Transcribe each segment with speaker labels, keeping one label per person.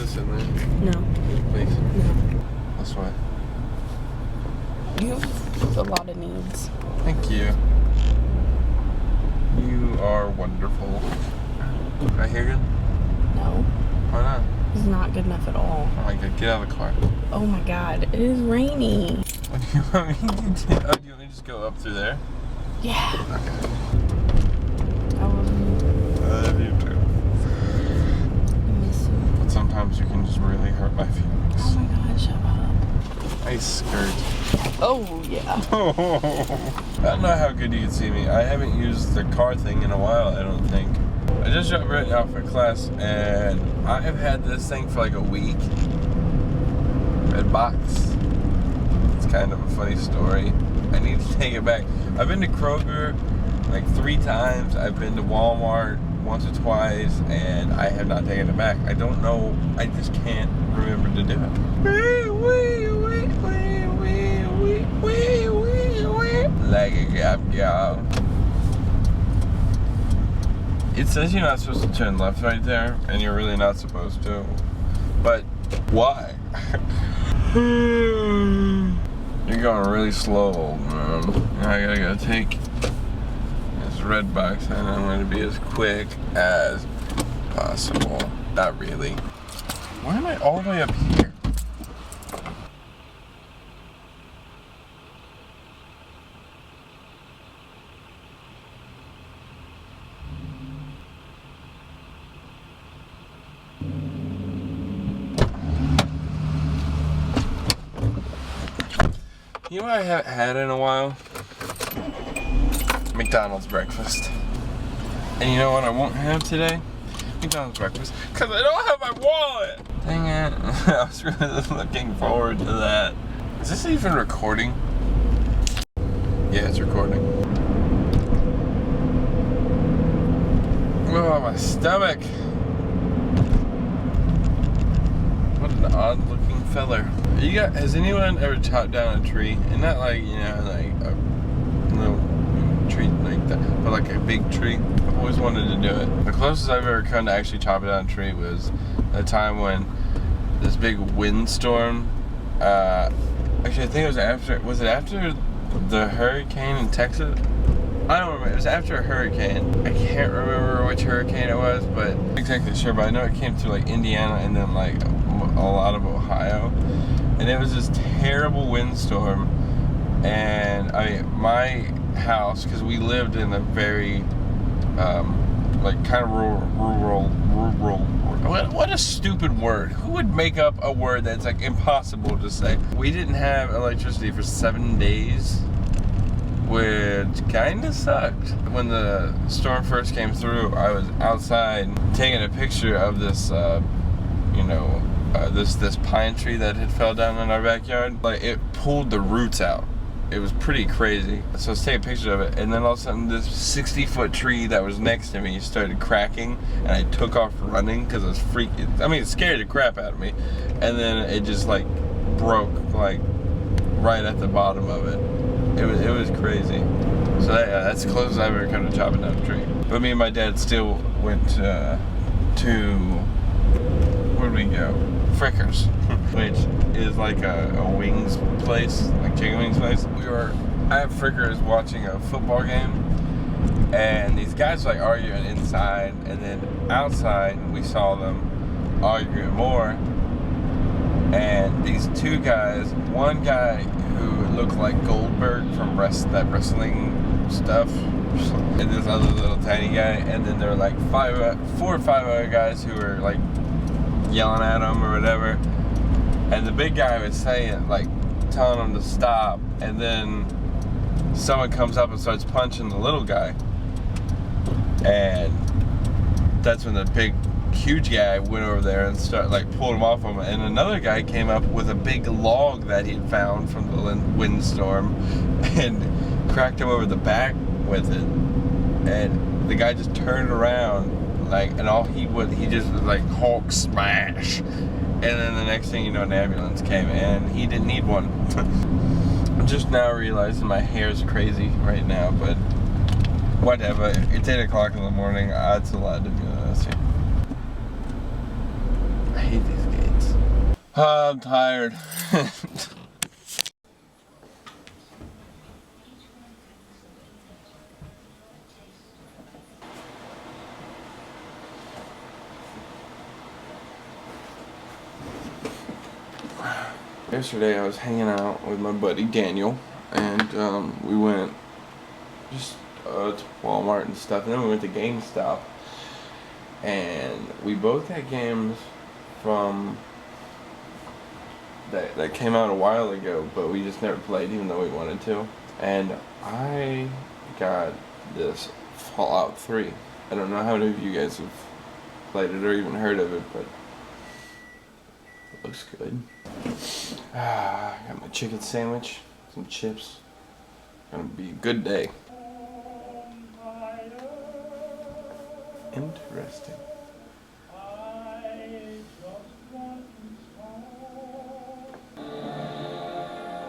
Speaker 1: this in there?
Speaker 2: No.
Speaker 1: Please.
Speaker 2: No.
Speaker 1: This way.
Speaker 2: You have a lot of needs.
Speaker 1: Thank you. You are wonderful. Can I hear you?
Speaker 2: No.
Speaker 1: Why not?
Speaker 2: It's not good enough at all.
Speaker 1: Oh my god, get out of the car.
Speaker 2: Oh my god, it is rainy.
Speaker 1: What do you want me to do? Oh, do you want me to just go up through there?
Speaker 2: Yeah.
Speaker 1: Okay.
Speaker 2: I
Speaker 1: love you too.
Speaker 2: miss you.
Speaker 1: But sometimes you can just really hurt my feelings.
Speaker 2: Oh my god, shut up.
Speaker 1: Nice skirt.
Speaker 2: Oh, yeah.
Speaker 1: I don't know how good you can see me. I haven't used the car thing in a while, I don't think. I just got ready out for class, and I have had this thing for like a week. Red box. It's kind of a funny story. I need to take it back. I've been to Kroger like 3 times. I've been to Walmart once or twice, and I have not taken it back. I don't know. I just can't remember to do it. Like a gap. It says you're not supposed to turn left right there, and you're really not supposed to. But why? You're going really slow, old man. I gotta take this red box, and I'm gonna be as quick as possible. Not really. Why am I all the way up here? You know what I haven't had in a while? McDonald's breakfast. And you know what I won't have today? McDonald's breakfast. Because I don't have my wallet! Dang it. I was really looking forward to that. Is this even recording? Yeah, it's recording. Oh, my stomach. What an odd looking feller. Has anyone ever chopped down a tree? And not like, you know, like a little tree like that, but like a big tree. I've always wanted to do it. The closest I've ever come to actually chopping down a tree was a time when this big windstorm, actually I think it was it after the hurricane in Texas? I don't remember. It was after a hurricane. I can't remember which hurricane it was, but I'm not exactly sure, but I know it came through like Indiana and then like a lot of Ohio. And it was this terrible windstorm. And I mean, my house, because we lived in a very, like kind of rural. What a stupid word. Who would make up a word that's like impossible to say? We didn't have electricity for 7 days. Which kind of sucked. When the storm first came through, I was outside taking a picture of this, this pine tree that had fell down in our backyard. Like, it pulled the roots out. It was pretty crazy. So I was taking a picture of it, and then all of a sudden this 60-foot tree that was next to me started cracking, and I took off running because I was freaking. I mean, it scared the crap out of me. And then it just like broke like right at the bottom of it. It was crazy. So that's the closest I've ever come to chopping down a tree. But me and my dad still went to where did we go? Frickers, which is like a wings place, like chicken wings place. We were at Frickers watching a football game, and these guys were like arguing inside, and then outside we saw them arguing more. And these 2 guys, one guy who looked like Goldberg from that wrestling stuff, and this other little tiny guy, and then there were like 4 or 5 other guys who were like yelling at him or whatever. And the big guy was saying, like, telling him to stop, and then someone comes up and starts punching the little guy, and that's when the big huge guy went over there and pulled him off him, and another guy came up with a big log that he had found from the windstorm and cracked him over the back with it, and the guy just turned around and he just was like Hulk smash, and then the next thing you know, an ambulance came, and he didn't need one. I'm just now realizing my hair is crazy right now, but whatever. It's 8 o'clock in the morning. It's a lot to be honest. I hate these games. I'm tired. Yesterday I was hanging out with my buddy Daniel, and we went just to Walmart and stuff, and then we went to GameStop, and we both had games from that came out a while ago, but we just never played even though we wanted to. And I got this Fallout 3. I don't know how many of you guys have played it or even heard of it, but it looks good. I got my chicken sandwich, some chips. Gonna be a good day. Interesting.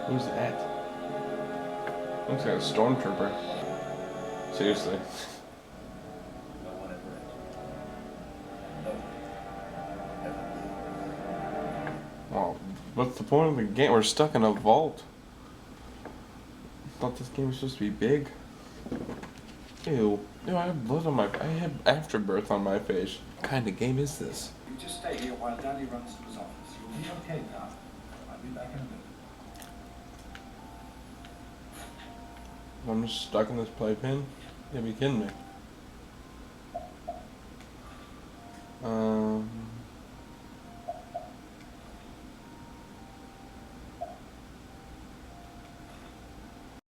Speaker 1: Who's that? Looks like a stormtrooper. Seriously. Well, what's the point of the game? We're stuck in a vault. I thought this game was supposed to be big. Ew. Ew, I have blood on my... I have afterbirth on my face. What kind of game is this?
Speaker 3: You just stay here while Daddy runs to his office. You'll be okay, pal. I'll be back in a minute.
Speaker 1: I'm just stuck in this playpen? You gotta be kidding me.